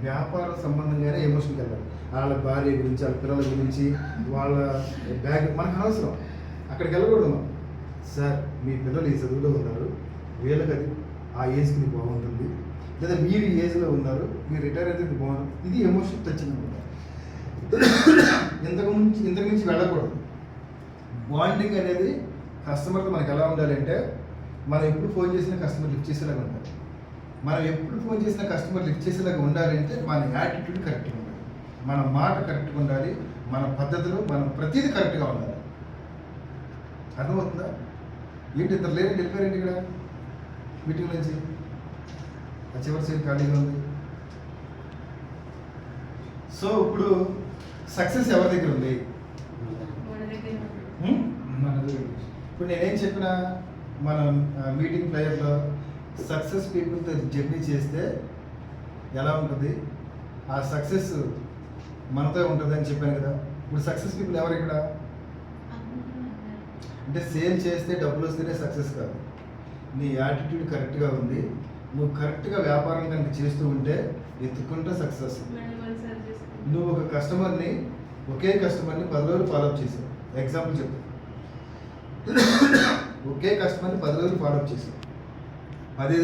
వ్యాపార సంబంధంగానే ఎమోషన్కి వెళ్ళాలి. వాళ్ళ భార్య గురించి, వాళ్ళ పిల్లల గురించి, వాళ్ళ బ్యాగ్ మనకు అవసరం. అక్కడికి వెళ్ళకూడదు మనం. సార్ మీ పిల్లలు ఈ చదువులో ఉన్నారు, వీళ్ళకి అది ఆ ఏజ్కి ఇది బాగుంటుంది, లేదా మీరు ఈ ఏజ్లో ఉన్నారు, మీరు రిటైర్ అయితే ఇది బాగుంటుంది. ఇది ఎమోషన్ టచింగ్ అనమాట. ఇంతకు మించి వెళ్ళకూడదు. బాండింగ్ అనేది కస్టమర్తో మనకి ఎలా ఉండాలి అంటే, మనం ఎప్పుడు ఫోన్ చేసినా కస్టమర్ లిఫ్ట్ చేసేలాగా ఉండాలి. మనం ఎప్పుడు ఫోన్ చేసినా కస్టమర్ లిఫ్ట్ చేసేలాగా ఉండాలి అంటే మన యాటిట్యూడ్ కరెక్ట్గా ఉండాలి, మన మాట కరెక్ట్గా ఉండాలి, మన పద్ధతిలో మనం ప్రతిదీ కరెక్ట్గా ఉండాలి. అర్థమవుతుందా? ఏంటి ఇద్దరు లేరండి, వెళ్ళిపోయారండి ఇక్కడ మీటింగ్ నుంచి. ఆ చివరి సైడ్ ఖాళీగా ఉంది. సో ఇప్పుడు సక్సెస్ ఎవరి దగ్గర ఉంది? ఇప్పుడు నేనేం చెప్పినా మన మీటింగ్ ప్లేయర్లో సక్సెస్ పీపుల్తో జర్నీ చేస్తే ఎలా ఉంటుంది, ఆ సక్సెస్ మనతో ఉంటుంది అని చెప్పాను కదా. ఇప్పుడు సక్సెస్ పీపుల్ ఎవరు ఇక్కడ అంటే, సేల్ చేస్తే డబ్బులు వస్తేనే సక్సెస్ కాదు. నీ యాటిట్యూడ్ కరెక్ట్గా ఉంది, నువ్వు కరెక్ట్గా వ్యాపారం కనుక చేస్తూ ఉంటే ఎత్తుకుంటే సక్సెస్. నువ్వు ఒక కస్టమర్ని, ఒకే కస్టమర్ని 10 రోజులు ఫాలోఅప్ చేసావు. ఎగ్జాంపుల్ చెప్పు. ఒకే కస్టమర్ని 10 రోజులు ఫాలోఅప్ చేసావు, 15